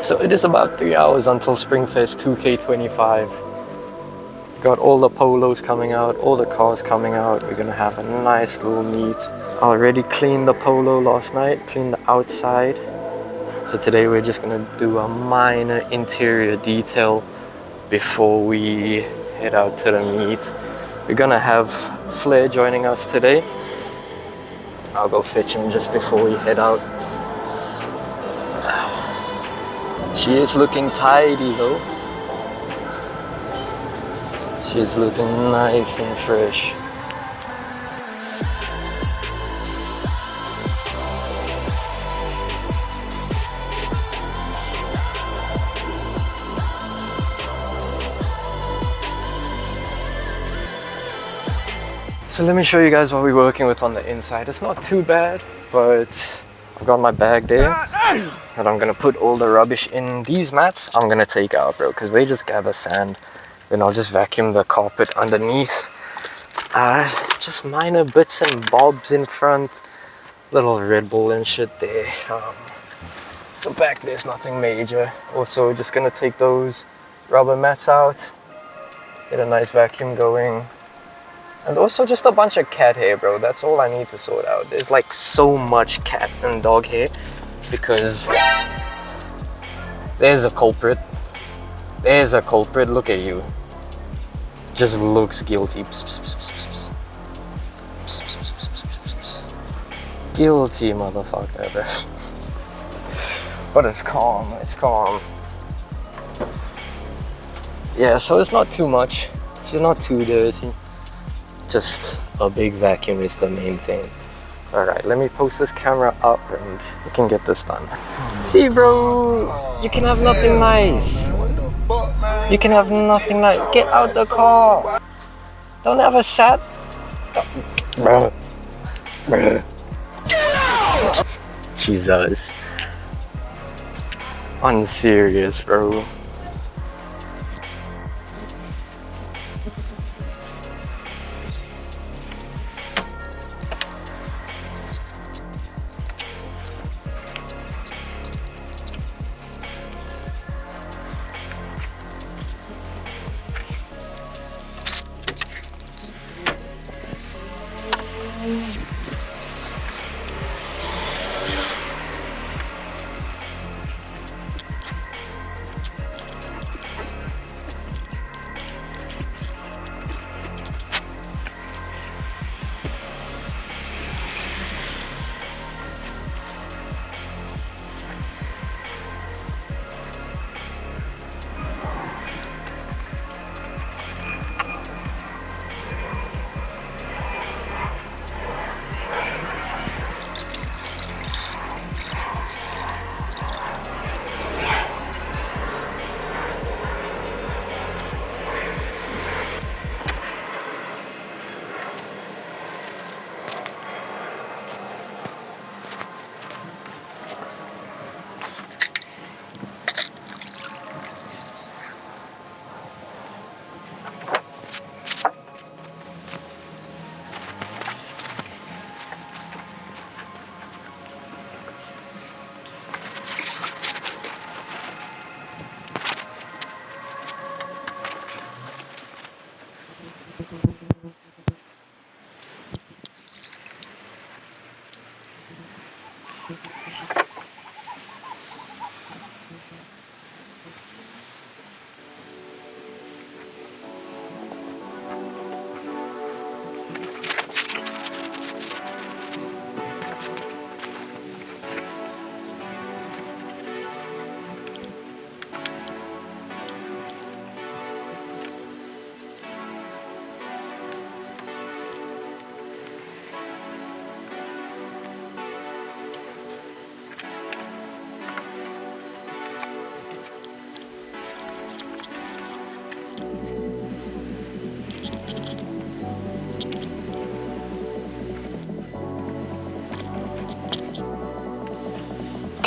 So it is about 3 hours until Springfest 2K25. Got all the polos coming out, all the cars coming out. We're gonna have a nice little meet. I already cleaned the polo last night, cleaned the outside. So today we're just gonna do a minor interior detail before we head out to the meet. We're gonna have Flair joining us today. I'll go fetch him just before we head out. She is looking tidy though. She's looking nice and fresh. So let me show you guys what we're working with on the inside. It's not too bad, but I've got my bag there and I'm gonna put all the rubbish in. These mats I'm gonna take out, bro, because they just gather sand. Then I'll just vacuum the carpet underneath. Just minor bits and bobs in front. Little Red Bull and shit there. The back there's nothing major. Also just gonna take those rubber mats out. Get a nice vacuum going. And also just a bunch of cat hair, bro. That's all I need to sort out. There's like so much cat and dog hair because there's a culprit. There's a culprit. Look at you. Just looks guilty. Guilty motherfucker, bro. But it's calm. It's calm. Yeah, so it's not too much. She's not too dirty. Just a big vacuum is the main thing. Alright, let me post this camera up and we can get this done. See, bro, you can have nothing nice. You can have nothing nice. Get out the car. Don't have a sat. Bruh. Bruh. Jesus. Unserious, bro.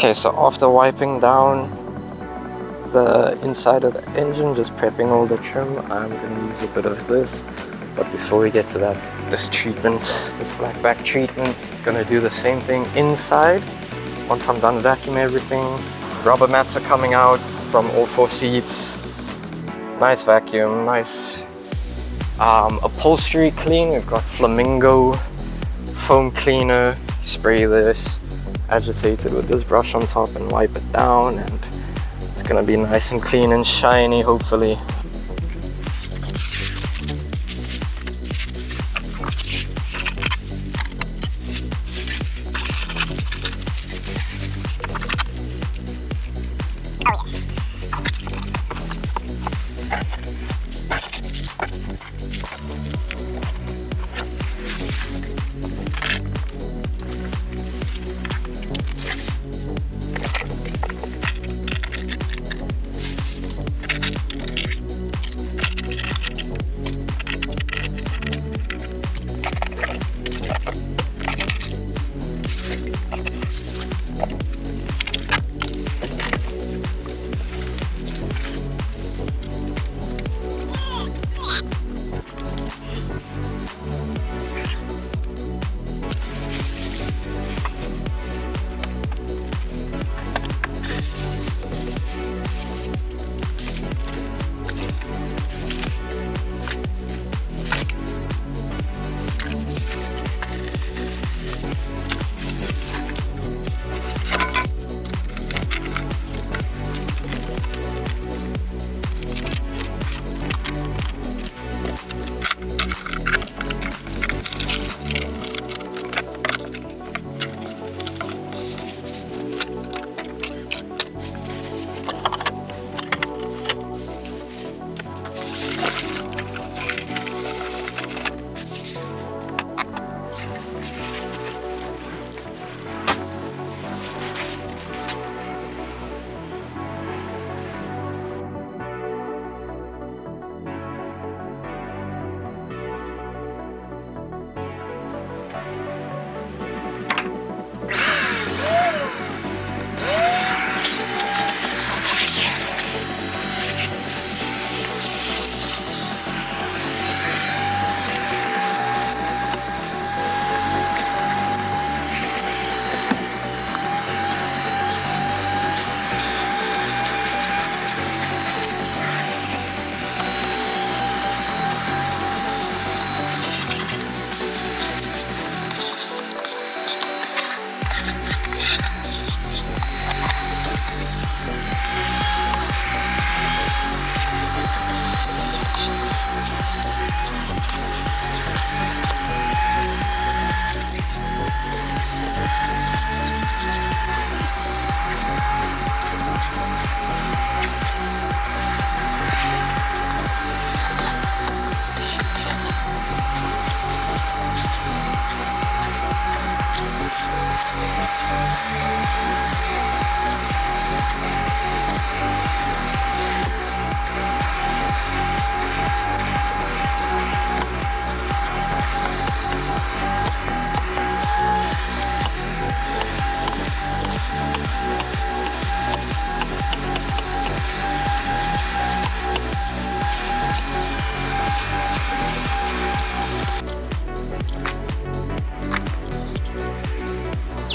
Okay, so after wiping down the inside of the engine, just prepping all the trim, I'm gonna use a bit of this. But before we get to that, this treatment, this black back treatment, gonna do the same thing inside. Once I'm done vacuuming everything, Rubber mats are coming out from all 4 seats. Nice vacuum, nice upholstery clean. We've got flamingo foam cleaner. Spray this, agitate it with this brush on top and wipe it down, and it's gonna be nice and clean and shiny, hopefully.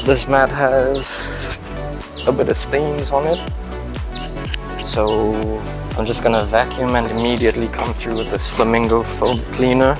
This mat has a bit of stains on it, so I'm just gonna vacuum and immediately come through with this flamingo foam cleaner.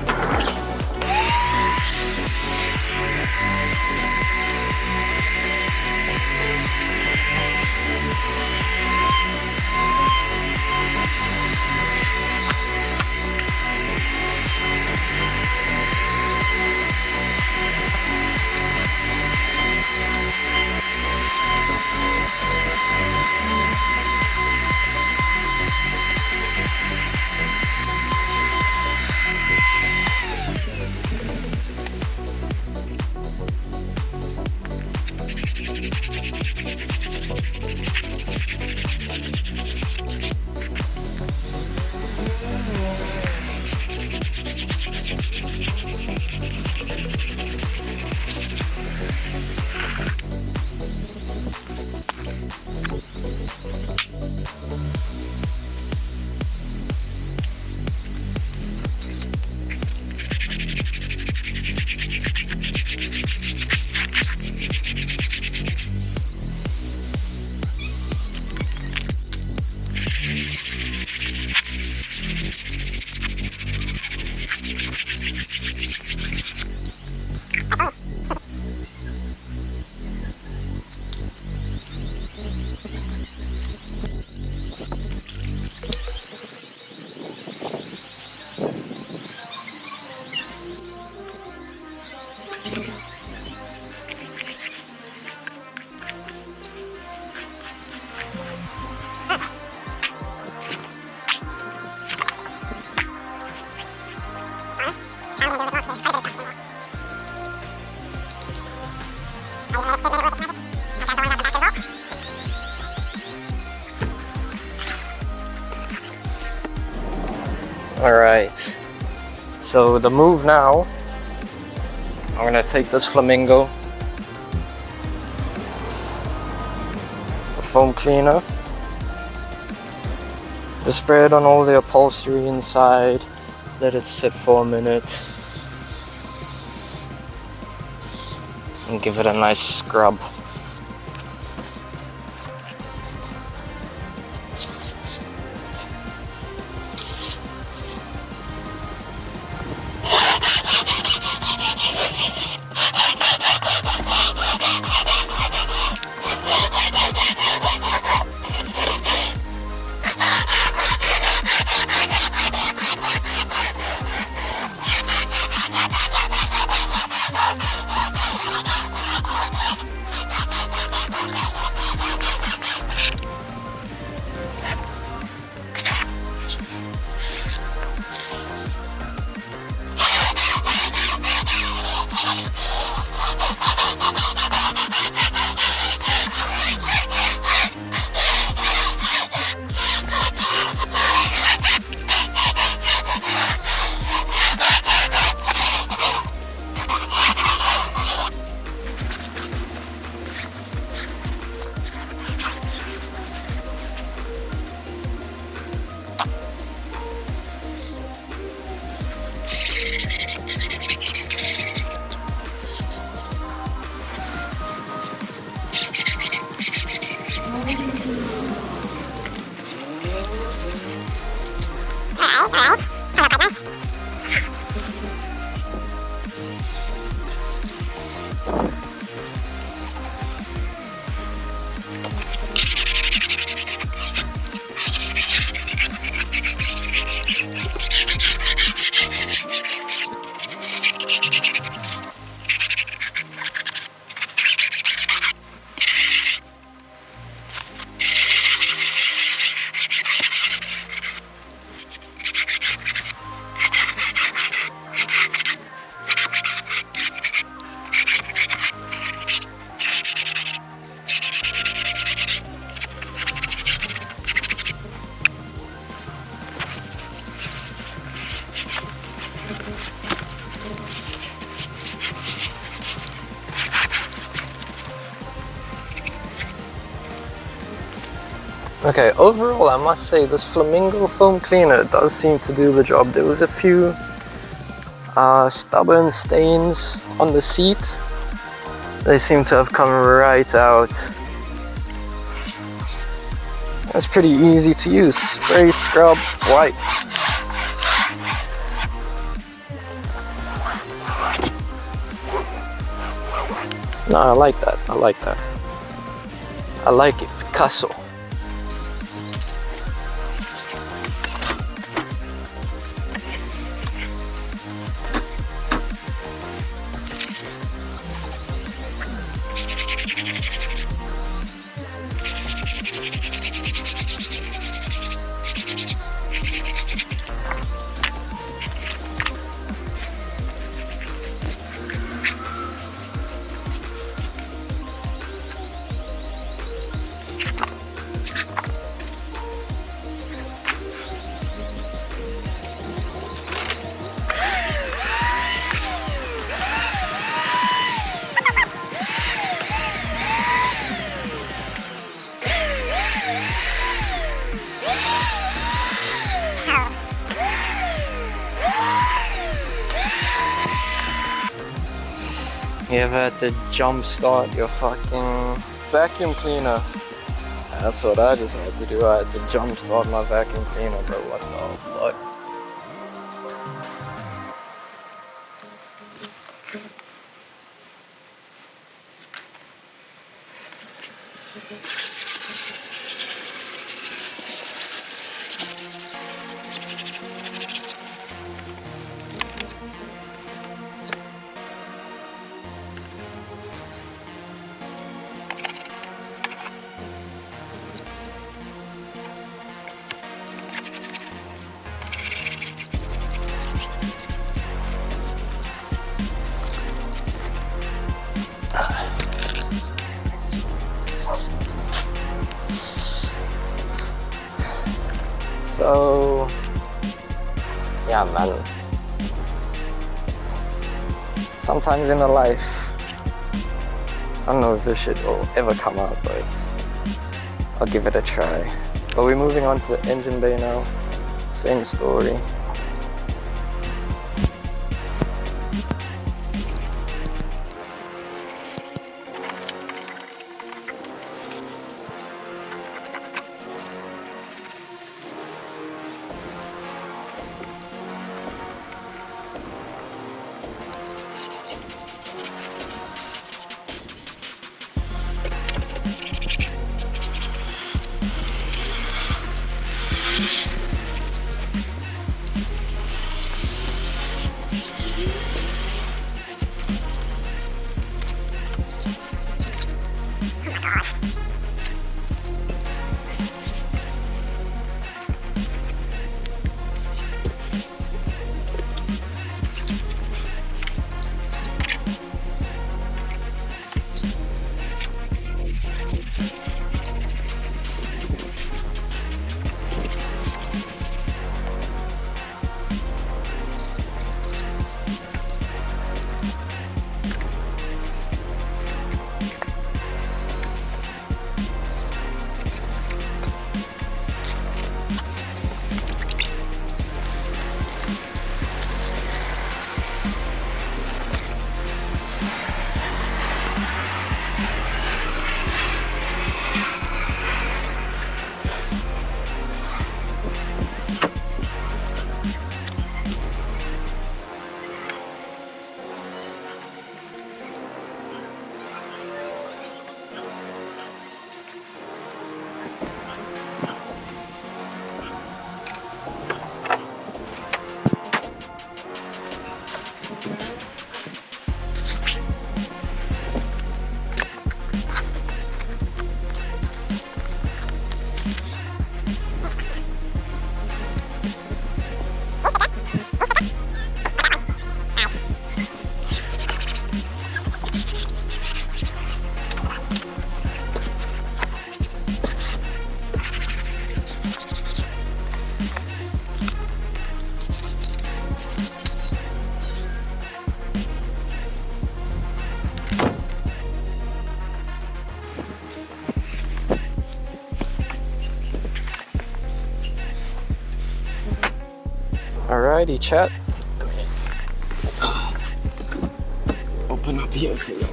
Alright, so the move now, I'm gonna take this flamingo, the foam cleaner, just spray it on all the upholstery inside, let it sit for a minute, and give it a nice scrub. Okay, overall I must say this flamingo foam cleaner does seem to do the job. There was a few stubborn stains on the seat. They seem to have come right out. That's pretty easy to use. Spray, scrub, wipe. No, I like that. I like that. I like it. Picasso. You ever had to jump start your fucking vacuum cleaner? That's what I just had to do. I had to jump start my vacuum cleaner, bro. What the fuck? So Yeah, man. Sometimes in a life, I don't know if this shit will ever come out, but I'll give it a try. But we're moving on to the engine bay now. Same story. Alrighty, chat. Let me open up here for you.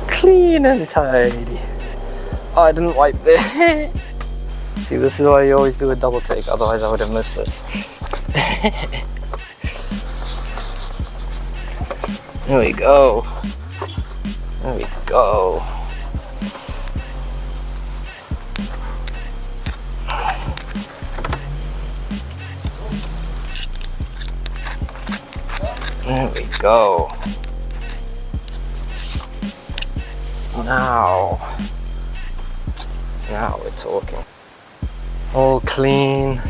Clean and tidy. Oh, I didn't wipe there. See, this is why you always do a double take, otherwise I would have missed this. There we go. There we go. There we go. Now we're talking. All clean,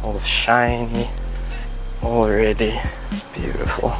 all shiny, already beautiful.